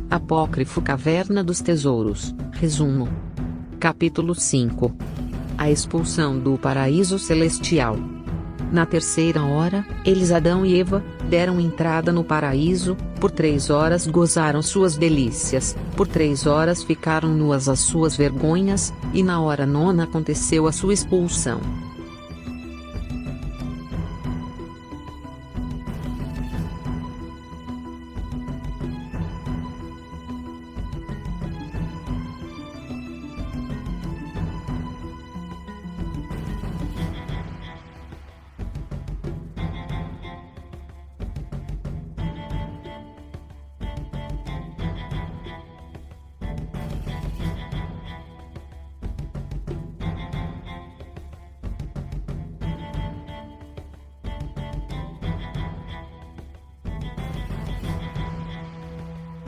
Apócrifo Caverna dos Tesouros. Resumo. Capítulo 5. A expulsão do paraíso celestial. Na terceira hora, eles Adão e Eva, deram entrada no paraíso, por 3 horas gozaram suas delícias, por 3 horas ficaram nuas as suas vergonhas, e na hora nona aconteceu a sua expulsão.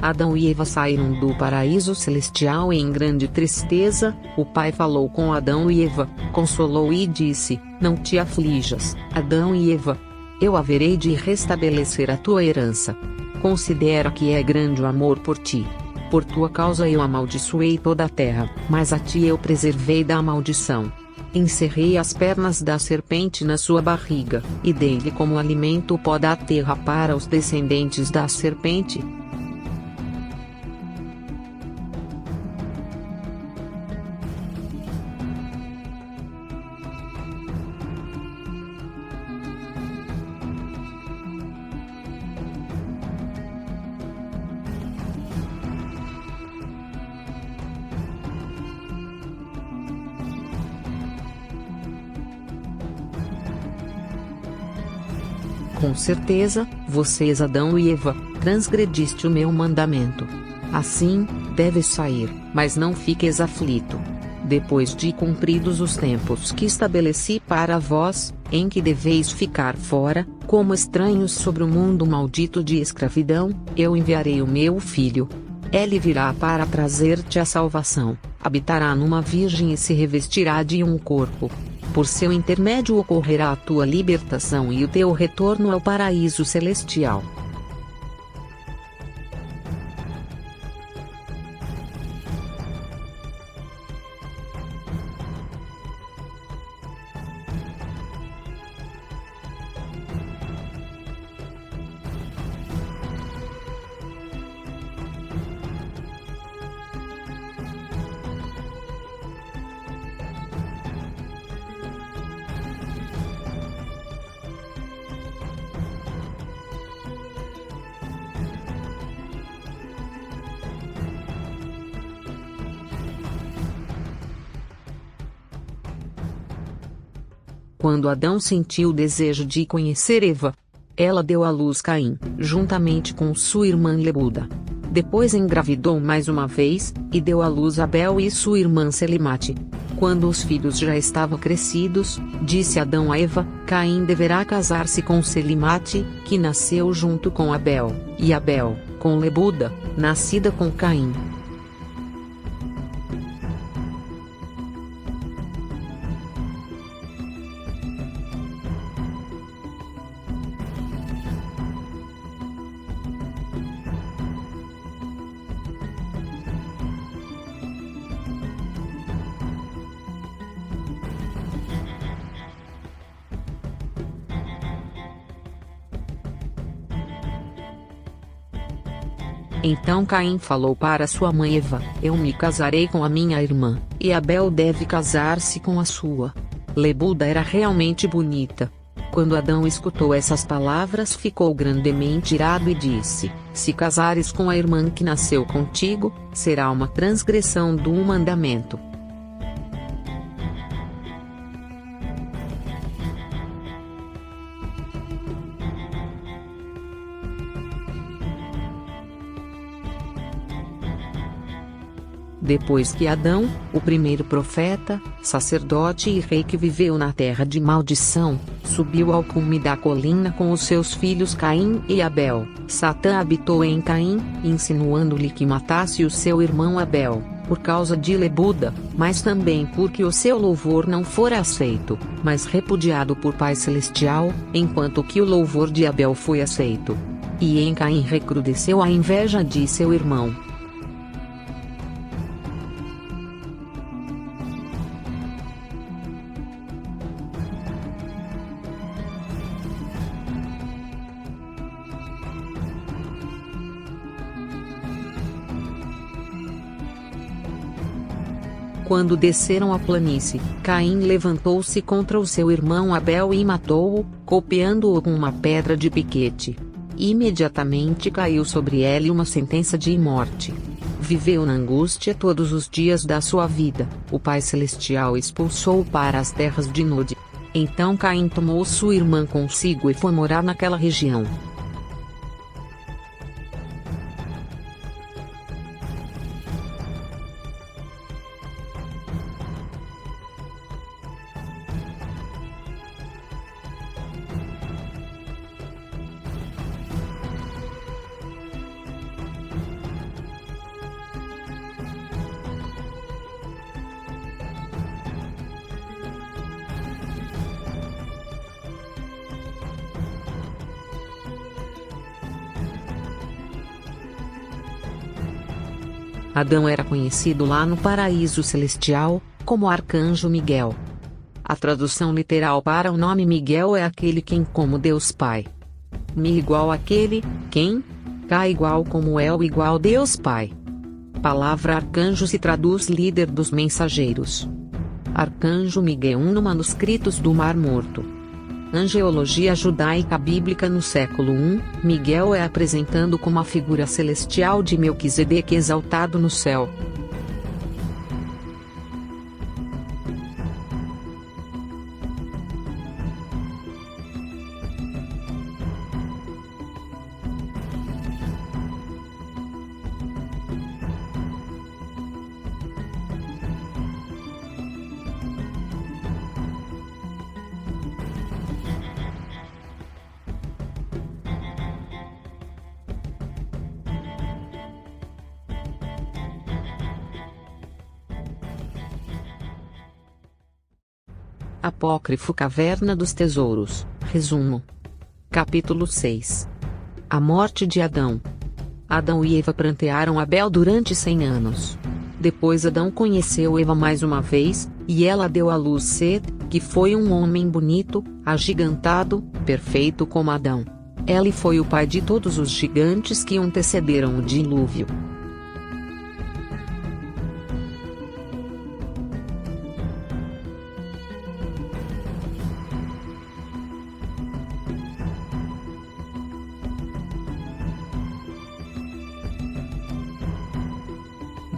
Adão e Eva saíram do paraíso celestial em grande tristeza. O Pai falou com Adão e Eva, consolou e disse: Não te aflijas, Adão e Eva. Eu haverei de restabelecer a tua herança. Considera que é grande o amor por ti. Por tua causa eu amaldiçoei toda a terra, mas a ti eu preservei da maldição. Encerrei as pernas da serpente na sua barriga, e dei-lhe como alimento o pó da terra para os descendentes da serpente. Com certeza, vocês Adão e Eva, transgrediste o meu mandamento. Assim, deves sair, mas não fiques aflito. Depois de cumpridos os tempos que estabeleci para vós, em que deveis ficar fora, como estranhos sobre o mundo maldito de escravidão, eu enviarei o meu filho. Ele virá para trazer-te a salvação, habitará numa virgem e se revestirá de um corpo. Por seu intermédio ocorrerá a tua libertação e o teu retorno ao paraíso celestial. Quando Adão sentiu o desejo de conhecer Eva, ela deu à luz Caim, juntamente com sua irmã Lebuda. Depois engravidou mais uma vez, e deu à luz Abel e sua irmã Selimate. Quando os filhos já estavam crescidos, disse Adão a Eva: Caim deverá casar-se com Selimate, que nasceu junto com Abel, e Abel, com Lebuda, nascida com Caim. Então Caim falou para sua mãe Eva: Eu me casarei com a minha irmã, e Abel deve casar-se com a sua. Lebuda era realmente bonita. Quando Adão escutou essas palavras, ficou grandemente irado e disse: Se casares com a irmã que nasceu contigo, será uma transgressão do mandamento. Depois que Adão, o primeiro profeta, sacerdote e rei que viveu na terra de maldição, subiu ao cume da colina com os seus filhos Caim e Abel, Satã habitou em Caim, insinuando-lhe que matasse o seu irmão Abel, por causa de Lebuda, mas também porque o seu louvor não fora aceito, mas repudiado por Pai Celestial, enquanto que o louvor de Abel foi aceito. E em Caim recrudesceu a inveja de seu irmão. Quando desceram a planície, Caim levantou-se contra o seu irmão Abel e matou-o, golpeando-o com uma pedra de piquete. Imediatamente caiu sobre ele uma sentença de morte. Viveu na angústia todos os dias da sua vida. O Pai Celestial expulsou-o para as terras de Nod. Então Caim tomou sua irmã consigo e foi morar naquela região. Adão era conhecido lá no paraíso celestial como Arcanjo Miguel. A tradução literal para o nome Miguel é aquele quem como Deus Pai. Mi igual aquele, quem, K igual como El igual Deus Pai. Palavra arcanjo se traduz líder dos mensageiros. Arcanjo Miguel no manuscritos do Mar Morto. Angeologia judaica bíblica no século I, Miguel é apresentado como a figura celestial de Melquisedeque exaltado no céu. Apócrifo Caverna dos Tesouros, resumo. Capítulo 6. A morte de Adão. Adão e Eva prantearam Abel durante 100 anos. Depois Adão conheceu Eva mais uma vez, e ela deu à luz Set, que foi um homem bonito, agigantado, perfeito como Adão. Ele foi o pai de todos os gigantes que antecederam o dilúvio.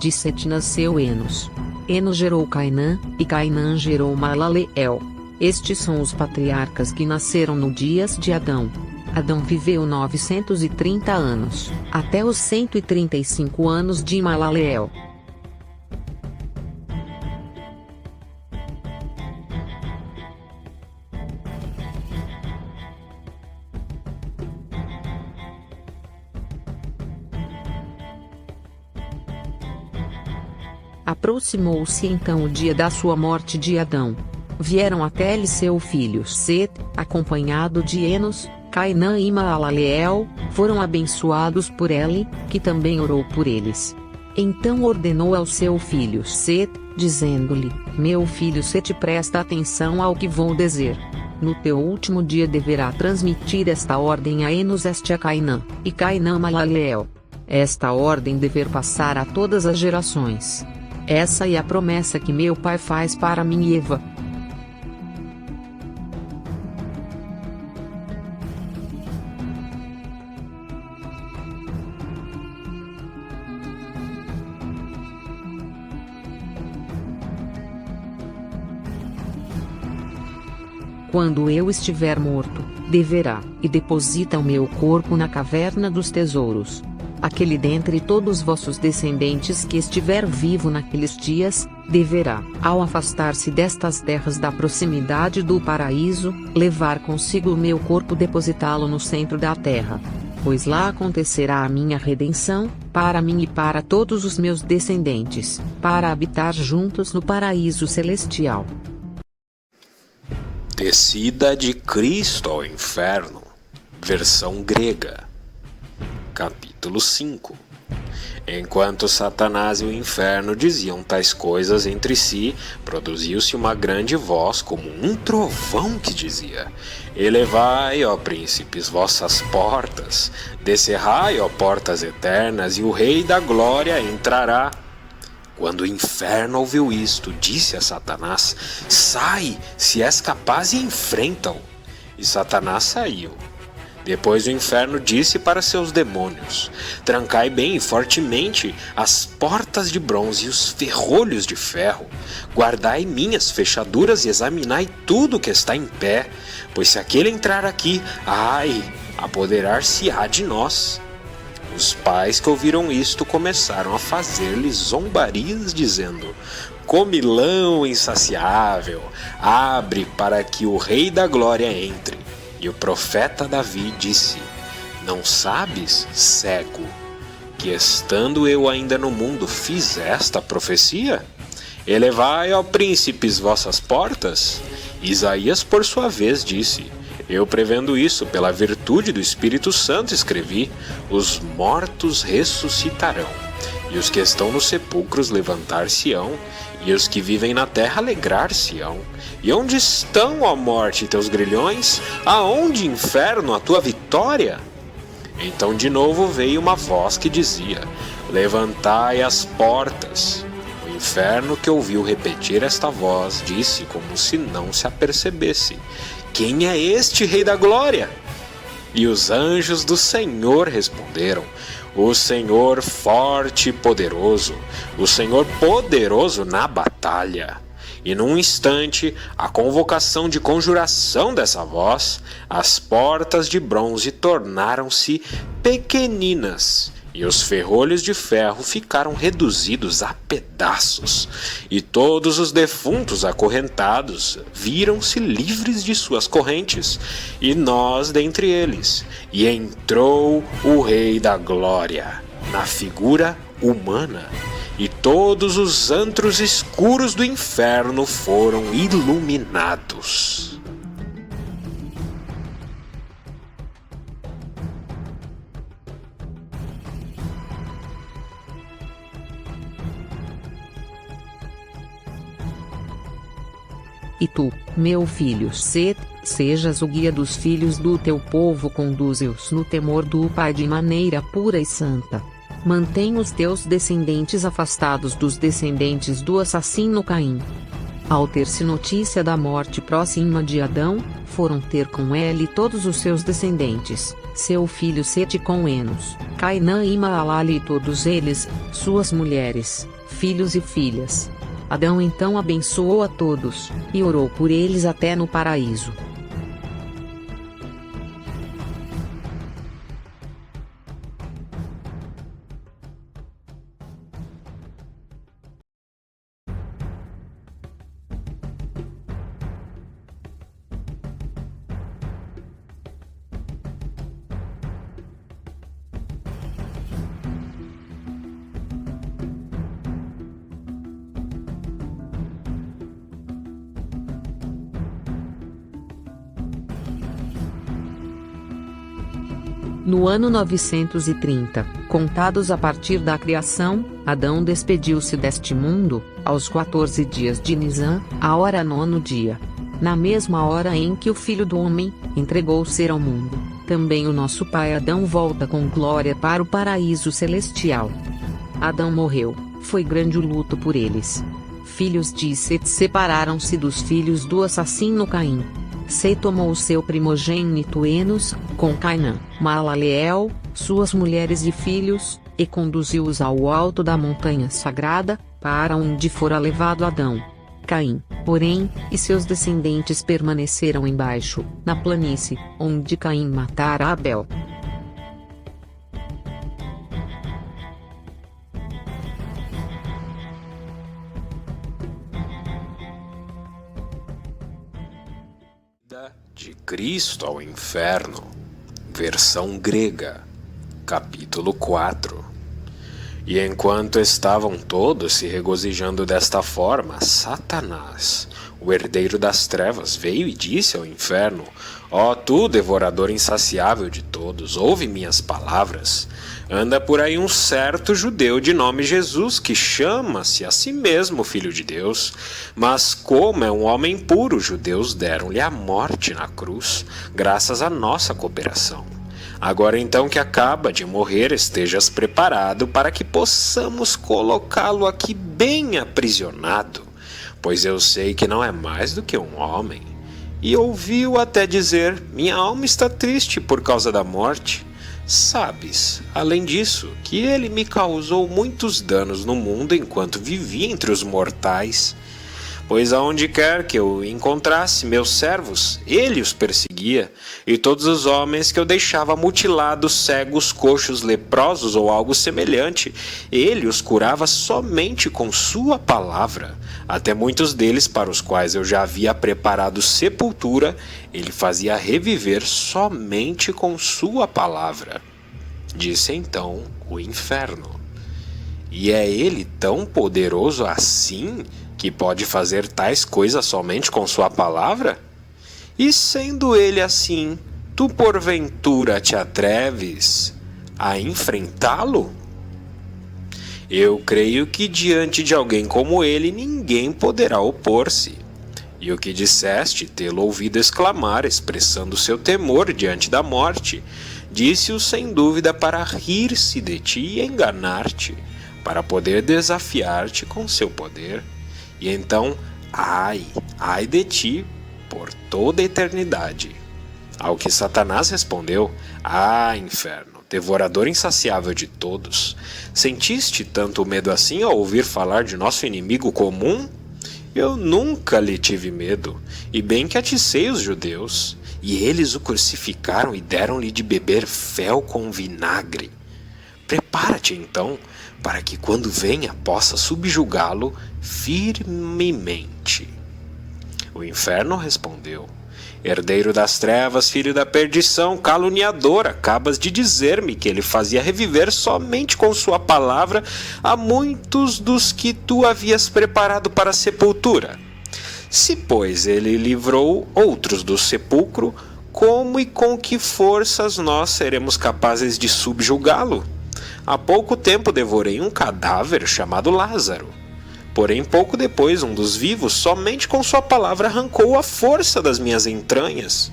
De Set nasceu Enos. Enos gerou Cainã, e Cainã gerou Malaleel. Estes são os patriarcas que nasceram no dias de Adão. Adão viveu 930 anos, até os 135 anos de Malaleel. Aproximou-se então o dia da sua morte de Adão. Vieram até ele seu filho Set, acompanhado de Enos, Cainã e Malaleel, foram abençoados por ele, que também orou por eles. Então ordenou ao seu filho Set, dizendo-lhe: Meu filho Set, presta atenção ao que vou dizer. No teu último dia deverá transmitir esta ordem a Enos este a Cainã, e Cainã a Malaleel. Esta ordem dever passar a todas as gerações. Essa é a promessa que meu pai faz para mim e Eva. Quando eu estiver morto, deverá, e deposita o meu corpo na caverna dos tesouros. Aquele dentre todos vossos descendentes que estiver vivo naqueles dias, deverá, ao afastar-se destas terras da proximidade do paraíso, levar consigo o meu corpo, depositá-lo no centro da terra. Pois lá acontecerá a minha redenção, para mim e para todos os meus descendentes, para habitar juntos no paraíso celestial. Descida de Cristo ao inferno. Versão grega. Capítulo 5. Enquanto Satanás e o inferno diziam tais coisas entre si, produziu-se uma grande voz como um trovão que dizia: Elevai, ó príncipes, vossas portas, descerrai, ó portas eternas, e o Rei da Glória entrará. Quando o inferno ouviu isto, disse a Satanás: sai, se és capaz, e enfrenta-o. E Satanás saiu. Depois o inferno disse para seus demônios: trancai bem e fortemente as portas de bronze e os ferrolhos de ferro. Guardai minhas fechaduras e examinai tudo que está em pé, pois se aquele entrar aqui, apoderar-se-á de nós. Os pais que ouviram isto começaram a fazer-lhe zombarias, dizendo: comilão insaciável, abre para que o Rei da Glória entre. E o profeta Davi disse: não sabes, cego, que estando eu ainda no mundo fiz esta profecia? Elevai, ó príncipes, vossas portas. Isaías, por sua vez, disse: eu, prevendo isso, pela virtude do Espírito Santo, escrevi: os mortos ressuscitarão, e os que estão nos sepulcros levantar-se-ão, e os que vivem na terra alegrar-se-ão. E onde estão, ó morte, teus grilhões? Aonde, inferno, a tua vitória? Então de novo veio uma voz que dizia: levantai as portas. O inferno, que ouviu repetir esta voz, disse como se não se apercebesse: quem é este Rei da Glória? E os anjos do Senhor responderam: o Senhor forte e poderoso, o Senhor poderoso na batalha. E num instante, a convocação de conjuração dessa voz, as portas de bronze tornaram-se pequeninas, e os ferrolhos de ferro ficaram reduzidos a pedaços, e todos os defuntos acorrentados viram-se livres de suas correntes, e nós dentre eles. E entrou o Rei da Glória, na figura humana, e todos os antros escuros do inferno foram iluminados. E tu, meu filho Set, sejas o guia dos filhos do teu povo, conduze-os no temor do Pai de maneira pura e santa. Mantém os teus descendentes afastados dos descendentes do assassino Caim. Ao ter-se notícia da morte próxima de Adão, foram ter com ele todos os seus descendentes, seu filho Sete com Enos, Cainã e Maalale, e todos eles, suas mulheres, filhos e filhas. Adão então abençoou a todos, e orou por eles até no paraíso. No ano 930, contados a partir da criação, Adão despediu-se deste mundo, aos 14 dias de Nisan, a hora 9º dia. Na mesma hora em que o Filho do Homem entregou o ser ao mundo, também o nosso pai Adão volta com glória para o paraíso celestial. Adão morreu, foi grande o luto por eles. Filhos de Set separaram-se dos filhos do assassino Caim. Set tomou o seu primogênito Enos, com Cainã, Maalaleel, suas mulheres e filhos, e conduziu-os ao alto da montanha sagrada, para onde fora levado Adão. Caim, porém, e seus descendentes permaneceram embaixo, na planície, onde Caim matara Abel. De Cristo ao Inferno, versão grega, capítulo 4. E enquanto estavam todos se regozijando desta forma, Satanás, o herdeiro das trevas, veio e disse ao inferno: ó tu, devorador insaciável de todos, ouve minhas palavras. Anda por aí um certo judeu de nome Jesus, que chama-se a si mesmo Filho de Deus, mas como é um homem puro, os judeus deram-lhe a morte na cruz, graças à nossa cooperação. Agora então que acaba de morrer, estejas preparado para que possamos colocá-lo aqui bem aprisionado, pois eu sei que não é mais do que um homem. E ouvi-o até dizer: minha alma está triste por causa da morte. Sabes, além disso, que ele me causou muitos danos no mundo enquanto vivia entre os mortais. Pois aonde quer que eu encontrasse meus servos, ele os perseguia, e todos os homens que eu deixava mutilados, cegos, coxos, leprosos ou algo semelhante, ele os curava somente com sua palavra. Até muitos deles, para os quais eu já havia preparado sepultura, ele fazia reviver somente com sua palavra. Disse então o inferno: e é ele tão poderoso assim, que pode fazer tais coisas somente com sua palavra? E sendo ele assim, tu porventura te atreves a enfrentá-lo? Eu creio que diante de alguém como ele ninguém poderá opor-se. E o que disseste, tê-lo ouvido exclamar, expressando seu temor diante da morte, disse-o sem dúvida para rir-se de ti e enganar-te, para poder desafiar-te com seu poder. E então, ai de ti, por toda a eternidade. Ao que Satanás respondeu: ah, inferno, devorador insaciável de todos, sentiste tanto medo assim ao ouvir falar de nosso inimigo comum? Eu nunca lhe tive medo, e bem que aticei os judeus, e eles o crucificaram e deram-lhe de beber fel com vinagre. Prepara-te então, para que quando venha possa subjugá-lo firmemente. O inferno respondeu: herdeiro das trevas, filho da perdição, caluniador, acabas de dizer-me que ele fazia reviver somente com sua palavra a muitos dos que tu havias preparado para a sepultura. Se, pois, ele livrou outros do sepulcro, como e com que forças nós seremos capazes de subjugá-lo? Há pouco tempo devorei um cadáver chamado Lázaro. Porém, pouco depois, um dos vivos, somente com sua palavra, arrancou a força das minhas entranhas.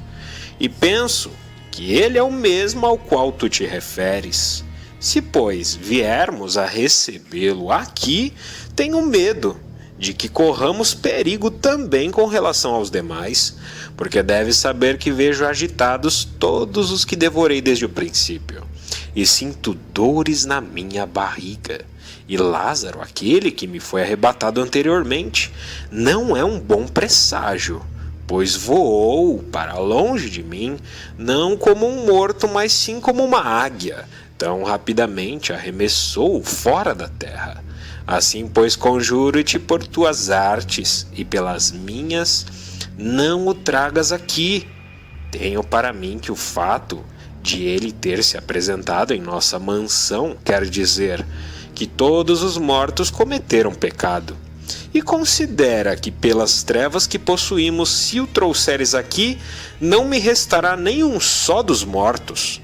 E penso que ele é o mesmo ao qual tu te referes. Se, pois, viermos a recebê-lo aqui, tenho medo de que corramos perigo também com relação aos demais, porque deves saber que vejo agitados todos os que devorei desde o princípio, e sinto dores na minha barriga. E Lázaro, aquele que me foi arrebatado anteriormente, não é um bom presságio, pois voou para longe de mim, não como um morto, mas sim como uma águia, tão rapidamente arremessou fora da terra. Assim, pois, conjuro-te por tuas artes e pelas minhas, não o tragas aqui. Tenho para mim que o fato de ele ter se apresentado em nossa mansão quer dizer que todos os mortos cometeram pecado. E considera que pelas trevas que possuímos, se o trouxeres aqui, não me restará nem um só dos mortos.